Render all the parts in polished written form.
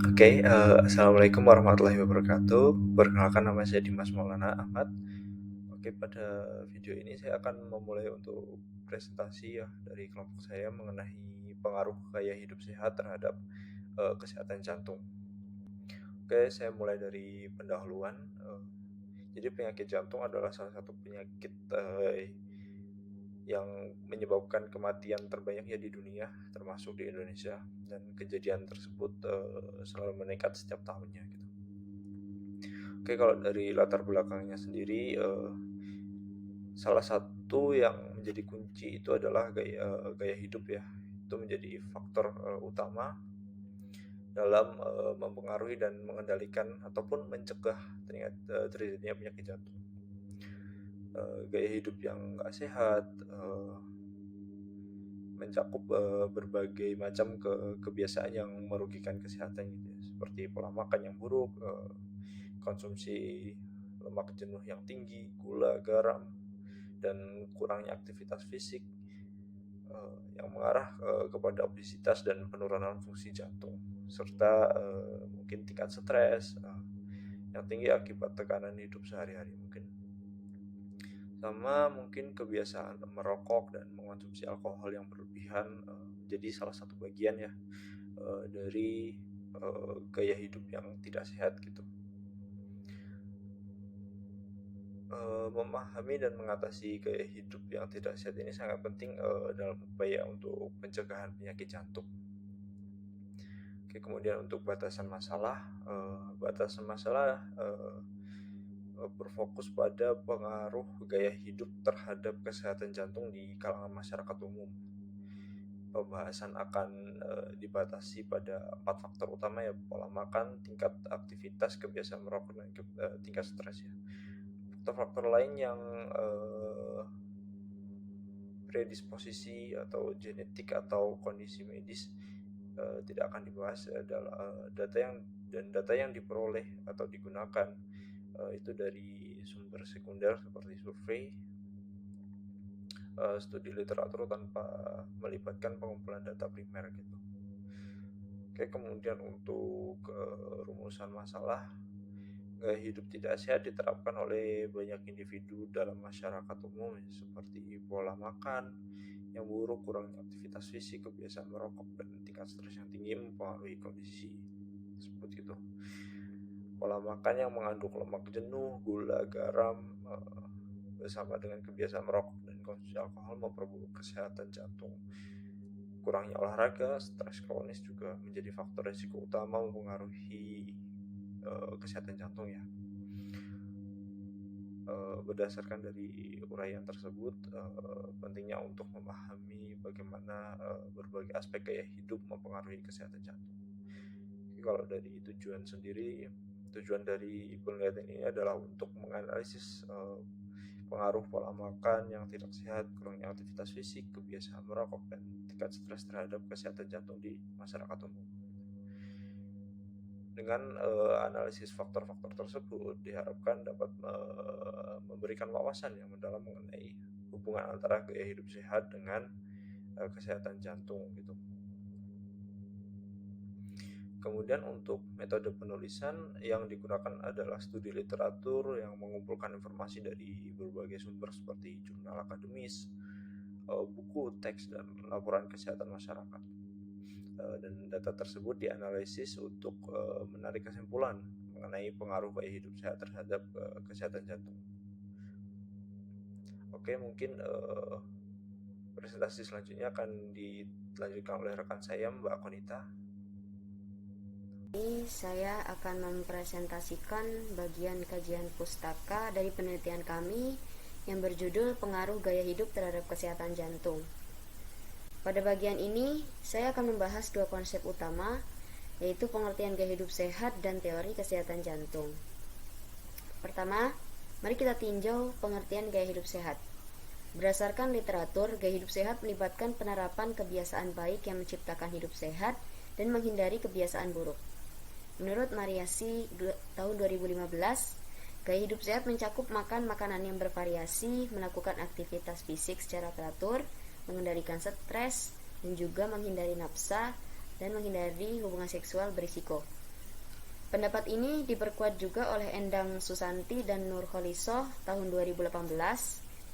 Assalamualaikum warahmatullahi wabarakatuh. Perkenalkan, nama saya Dimas Maulana Ahmad. Pada video ini saya akan memulai untuk presentasi ya dari kelompok saya mengenai pengaruh gaya hidup sehat terhadap kesehatan jantung. Saya mulai dari pendahuluan. Jadi penyakit jantung adalah salah satu penyakit yang menyebabkan kematian terbanyak ya di dunia, termasuk di Indonesia, dan kejadian tersebut selalu meningkat setiap tahunnya gitu. Kalau dari latar belakangnya sendiri, salah satu yang menjadi kunci itu adalah gaya hidup ya. Itu menjadi faktor utama dalam mempengaruhi dan mengendalikan ataupun mencegah terjadinya penyakit jantung. Gaya hidup yang nggak sehat mencakup berbagai macam kebiasaan yang merugikan kesehatan gitu ya, seperti pola makan yang buruk, konsumsi lemak jenuh yang tinggi, gula, garam, dan kurangnya aktivitas fisik yang mengarah kepada obesitas dan penurunan fungsi jantung, serta mungkin tingkat stres yang tinggi akibat tekanan hidup sehari-hari mungkin. Sama mungkin kebiasaan merokok dan mengonsumsi alkohol yang berlebihan jadi salah satu bagian ya dari gaya hidup yang tidak sehat gitu. Memahami dan mengatasi gaya hidup yang tidak sehat ini sangat penting dalam upaya untuk pencegahan penyakit jantung. Kemudian untuk batasan masalah berfokus pada pengaruh gaya hidup terhadap kesehatan jantung di kalangan masyarakat umum. Pembahasan akan dibatasi pada 4 faktor utama ya: pola makan, tingkat aktivitas, kebiasaan merokok, dan tingkat stres ya. Faktor-faktor lain yang predisposisi atau genetik atau kondisi medis tidak akan dibahas. Data yang diperoleh atau digunakan itu dari sumber sekunder seperti survei, studi literatur tanpa melibatkan pengumpulan data primer gitu. Kemudian untuk rumusan masalah gaya hidup tidak sehat diterapkan oleh banyak individu dalam masyarakat umum, seperti pola makan yang buruk, kurangnya aktivitas fisik, kebiasaan merokok, dan tingkat stres yang tinggi mempengaruhi kondisi tersebut gitu. Pola makan yang mengandung lemak jenuh, gula, garam bersama dengan kebiasaan merokok dan konsumsi alkohol memperburuk kesehatan jantung. Kurangnya olahraga, stres kronis juga menjadi faktor risiko utama mempengaruhi kesehatan jantung ya. Berdasarkan dari uraian tersebut, pentingnya untuk memahami bagaimana berbagai aspek gaya hidup mempengaruhi kesehatan jantung. Kalau dari tujuan dari penelitian ini adalah untuk menganalisis pengaruh pola makan yang tidak sehat, kurangnya aktivitas fisik, kebiasaan merokok, dan tingkat stres terhadap kesehatan jantung di masyarakat umum. Dengan analisis faktor-faktor tersebut diharapkan dapat memberikan wawasan yang mendalam mengenai hubungan antara gaya hidup sehat dengan kesehatan jantung gitu. Kemudian untuk metode penulisan yang digunakan adalah studi literatur yang mengumpulkan informasi dari berbagai sumber seperti jurnal akademis, buku, teks, dan laporan kesehatan masyarakat. Dan data tersebut dianalisis untuk menarik kesimpulan mengenai pengaruh gaya hidup sehat terhadap kesehatan jantung. Mungkin presentasi selanjutnya akan dilanjutkan oleh rekan saya, Mbak Konita. Ini saya akan mempresentasikan bagian kajian pustaka dari penelitian kami yang berjudul Pengaruh Gaya Hidup Terhadap Kesehatan Jantung. Pada bagian ini, saya akan membahas dua konsep utama, yaitu pengertian gaya hidup sehat dan teori kesehatan jantung. Pertama, mari kita tinjau pengertian gaya hidup sehat. Berdasarkan literatur, gaya hidup sehat melibatkan penerapan kebiasaan baik yang menciptakan hidup sehat dan menghindari kebiasaan buruk. Menurut Mariasi tahun 2015, gaya hidup sehat mencakup makan makanan yang bervariasi, melakukan aktivitas fisik secara teratur, mengendalikan stres, dan juga menghindari nafsa dan menghindari hubungan seksual berisiko. Pendapat ini diperkuat juga oleh Endang Susanti dan Nur Kholisoh tahun 2018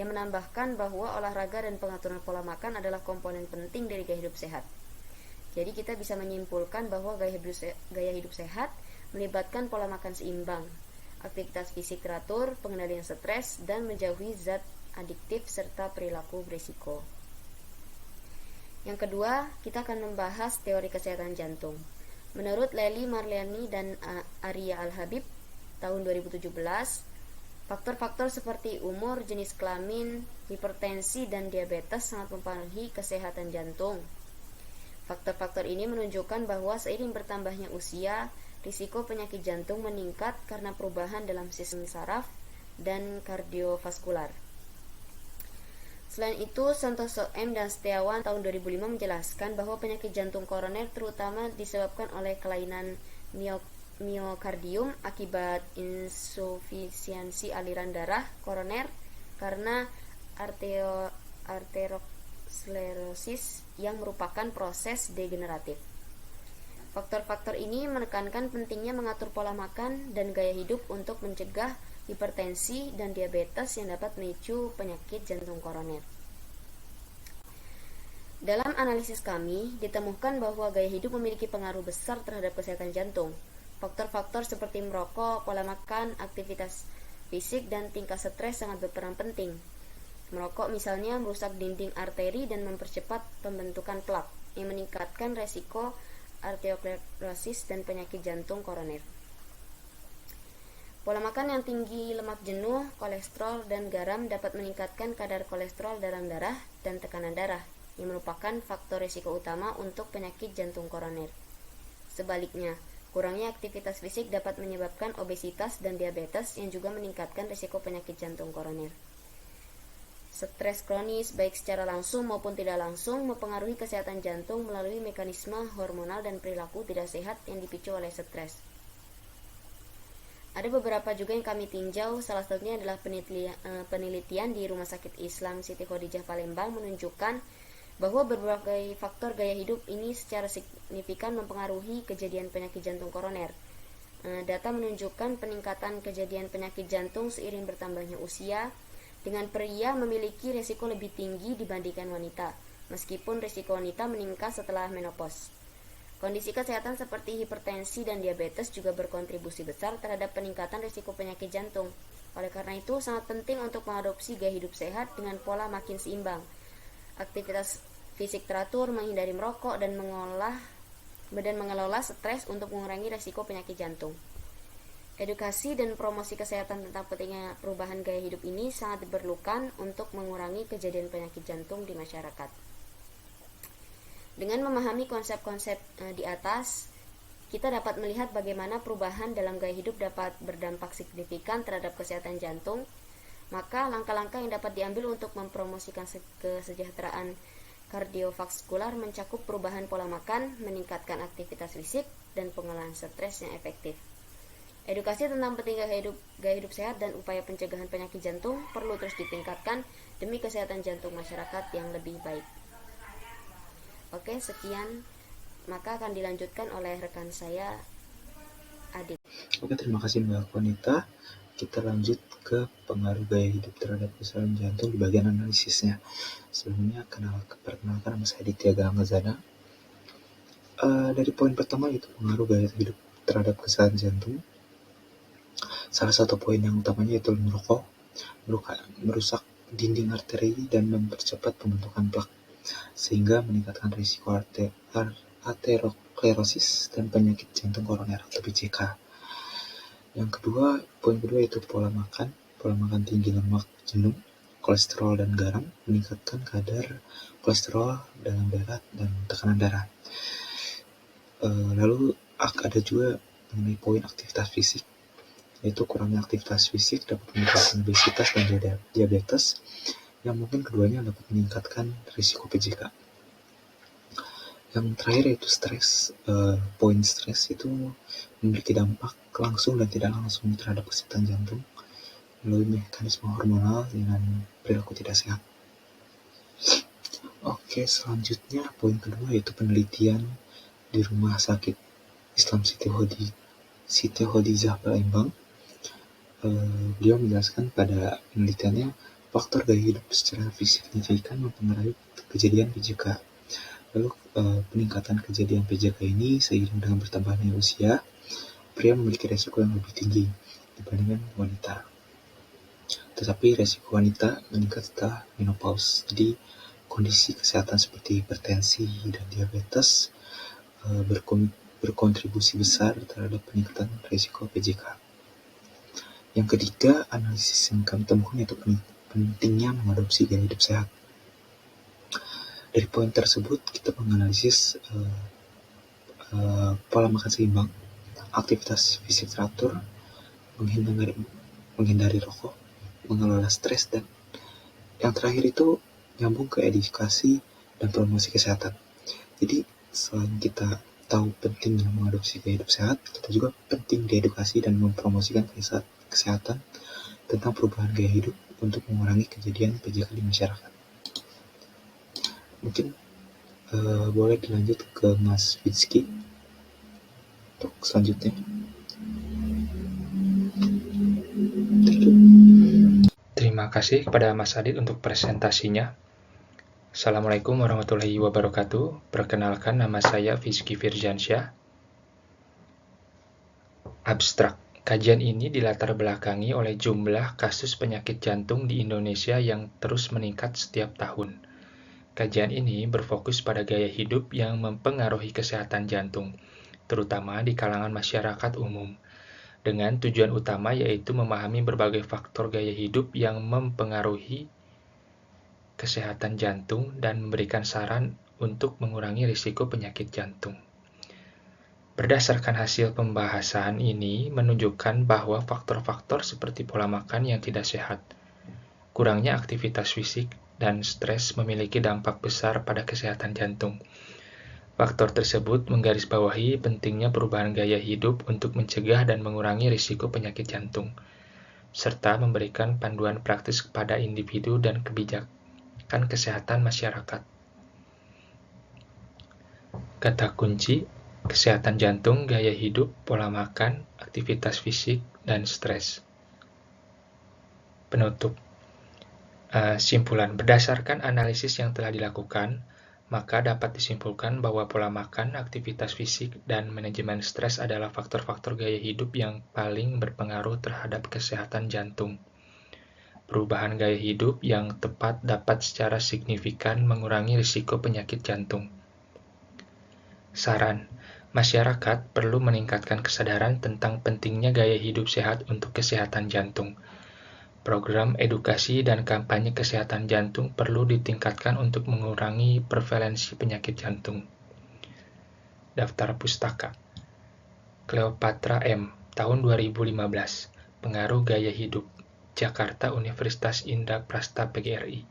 yang menambahkan bahwa olahraga dan pengaturan pola makan adalah komponen penting dari gaya hidup sehat. Jadi kita bisa menyimpulkan bahwa gaya hidup sehat melibatkan pola makan seimbang, aktivitas fisik teratur, pengendalian stres, dan menjauhi zat adiktif serta perilaku berisiko. Yang kedua, kita akan membahas teori kesehatan jantung. Menurut Lely Marliani dan Arya Al-Habib tahun 2017, faktor-faktor seperti umur, jenis kelamin, hipertensi, dan diabetes sangat mempengaruhi kesehatan jantung. Faktor-faktor ini menunjukkan bahwa seiring bertambahnya usia, risiko penyakit jantung meningkat karena perubahan dalam sistem saraf dan kardiovaskular. Selain itu, Santoso M. dan Setiawan tahun 2005 menjelaskan bahwa penyakit jantung koroner terutama disebabkan oleh kelainan miokardium akibat insufisiensi aliran darah koroner karena arteriosklerosis yang merupakan proses degeneratif. Faktor-faktor ini menekankan pentingnya mengatur pola makan dan gaya hidup untuk mencegah hipertensi dan diabetes yang dapat memicu penyakit jantung koroner. Dalam analisis kami, ditemukan bahwa gaya hidup memiliki pengaruh besar terhadap kesehatan jantung. Faktor-faktor seperti merokok, pola makan, aktivitas fisik, dan tingkat stres sangat berperan penting. Merokok misalnya merusak dinding arteri dan mempercepat pembentukan plak, yang meningkatkan resiko arteriosklerosis dan penyakit jantung koroner. Pola makan yang tinggi lemak jenuh, kolesterol, dan garam dapat meningkatkan kadar kolesterol dalam darah dan tekanan darah, yang merupakan faktor risiko utama untuk penyakit jantung koroner. Sebaliknya, kurangnya aktivitas fisik dapat menyebabkan obesitas dan diabetes yang juga meningkatkan risiko penyakit jantung koroner. Stres kronis baik secara langsung maupun tidak langsung mempengaruhi kesehatan jantung melalui mekanisme hormonal dan perilaku tidak sehat yang dipicu oleh stres. Ada beberapa juga yang kami tinjau, salah satunya adalah penelitian di Rumah Sakit Islam Siti Khadijah Palembang menunjukkan bahwa berbagai faktor gaya hidup ini secara signifikan mempengaruhi kejadian penyakit jantung koroner. Data menunjukkan peningkatan kejadian penyakit jantung seiring bertambahnya usia, dengan pria memiliki risiko lebih tinggi dibandingkan wanita, meskipun risiko wanita meningkat setelah menopause. Kondisi kesehatan seperti hipertensi dan diabetes juga berkontribusi besar terhadap peningkatan risiko penyakit jantung. Oleh karena itu, sangat penting untuk mengadopsi gaya hidup sehat dengan pola makin seimbang, aktivitas fisik teratur, menghindari merokok, dan mengelola stres untuk mengurangi risiko penyakit jantung. Edukasi dan promosi kesehatan tentang pentingnya perubahan gaya hidup ini sangat diperlukan untuk mengurangi kejadian penyakit jantung di masyarakat. Dengan memahami konsep-konsep di atas, kita dapat melihat bagaimana perubahan dalam gaya hidup dapat berdampak signifikan terhadap kesehatan jantung. Maka langkah-langkah yang dapat diambil untuk mempromosikan kesejahteraan kardiovaskular mencakup perubahan pola makan, meningkatkan aktivitas fisik, dan pengelolaan stres yang efektif. Edukasi tentang pentingnya gaya hidup sehat dan upaya pencegahan penyakit jantung perlu terus ditingkatkan demi kesehatan jantung masyarakat yang lebih baik. Oke, sekian. Maka akan dilanjutkan oleh rekan saya, Adit. Oke, terima kasih Mbak Konita. Kita lanjut ke pengaruh gaya hidup terhadap kesehatan jantung di bagian analisisnya. Sebelumnya, perkenalkan nama saya Aditya Gangazana. Dari poin pertama yaitu pengaruh gaya hidup terhadap kesehatan jantung. Salah satu poin yang utamanya yaitu merokok, merusak dinding arteri dan mempercepat pembentukan plak, sehingga meningkatkan risiko aterosklerosis dan penyakit jantung koroner atau PJK. Poin kedua yaitu pola makan tinggi lemak jenuh, kolesterol dan garam, meningkatkan kadar kolesterol dalam darah dan tekanan darah. Lalu ada juga mengenai poin aktivitas fisik, yaitu kurangnya aktivitas fisik dapat menyebabkan obesitas dan diabetes, yang mungkin keduanya dapat meningkatkan risiko PJK. Yang terakhir yaitu stres. Poin stres itu memiliki dampak langsung dan tidak langsung terhadap kesehatan jantung melalui mekanisme hormonal dengan perilaku tidak sehat. Oke, selanjutnya poin kedua yaitu penelitian di Rumah Sakit Islam Siti Siti Khadijah Palembang. Beliau menjelaskan pada penelitiannya faktor gaya hidup secara signifikan mempengaruhi kejadian PJK. Lalu peningkatan kejadian PJK ini seiring dengan bertambahnya usia, pria memiliki resiko yang lebih tinggi dibandingkan wanita. Tetapi resiko wanita meningkat setelah menopause. Jadi kondisi kesehatan seperti hipertensi dan diabetes berkontribusi besar terhadap peningkatan resiko PJK. Yang ketiga, analisis yang kami temukan yaitu pentingnya mengadopsi gaya hidup sehat. Dari poin tersebut, kita menganalisis pola makan seimbang, aktivitas fisik teratur, menghindari rokok, mengelola stres, dan yang terakhir itu nyambung ke edukasi dan promosi kesehatan. Jadi selain kita tahu pentingnya mengadopsi gaya hidup sehat, kita juga penting diedukasi dan mempromosikan kesehatan tentang perubahan gaya hidup untuk mengurangi kejadian PJK di masyarakat. Mungkin boleh dilanjut ke Mas Fitski untuk selanjutnya. Terima kasih kepada Mas Adit untuk presentasinya. Assalamualaikum warahmatullahi wabarakatuh. Perkenalkan, nama saya Fizky Firjansyah. Abstrak. Kajian ini dilatar belakangi oleh jumlah kasus penyakit jantung di Indonesia yang terus meningkat setiap tahun. Kajian ini berfokus pada gaya hidup yang mempengaruhi kesehatan jantung, terutama di kalangan masyarakat umum, dengan tujuan utama yaitu memahami berbagai faktor gaya hidup yang mempengaruhi kesehatan jantung dan memberikan saran untuk mengurangi risiko penyakit jantung. Berdasarkan hasil pembahasan ini menunjukkan bahwa faktor-faktor seperti pola makan yang tidak sehat, kurangnya aktivitas fisik, dan stres memiliki dampak besar pada kesehatan jantung. Faktor tersebut menggarisbawahi pentingnya perubahan gaya hidup untuk mencegah dan mengurangi risiko penyakit jantung, serta memberikan panduan praktis kepada individu dan kebijakan kesehatan masyarakat. Kata kunci: kesehatan jantung, gaya hidup, pola makan, aktivitas fisik, dan stres. Penutup. Simpulan. Berdasarkan analisis yang telah dilakukan, maka dapat disimpulkan bahwa pola makan, aktivitas fisik, dan manajemen stres adalah faktor-faktor gaya hidup yang paling berpengaruh terhadap kesehatan jantung. Perubahan gaya hidup yang tepat dapat secara signifikan mengurangi risiko penyakit jantung. Saran. Masyarakat perlu meningkatkan kesadaran tentang pentingnya gaya hidup sehat untuk kesehatan jantung. Program edukasi dan kampanye kesehatan jantung perlu ditingkatkan untuk mengurangi prevalensi penyakit jantung. Daftar pustaka. Cleopatra M. tahun 2015. Pengaruh gaya hidup. Jakarta, Universitas Indraprasta PGRI.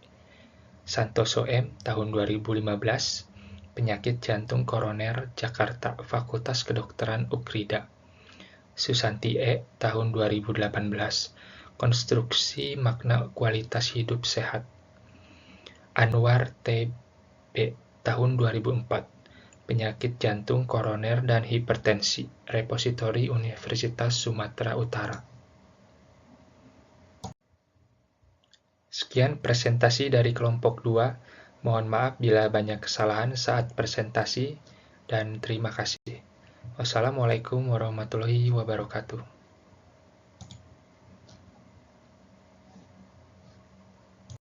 Santoso M. tahun 2015. Penyakit jantung koroner, Jakarta, Fakultas Kedokteran Ukrida. Susanti E. tahun 2018. Konstruksi makna kualitas hidup sehat. Anwar T.B. tahun 2004. Penyakit jantung koroner dan hipertensi, Repositori Universitas Sumatera Utara. Sekian presentasi dari kelompok 2. Mohon maaf bila banyak kesalahan saat presentasi, dan terima kasih. Wassalamualaikum warahmatullahi wabarakatuh.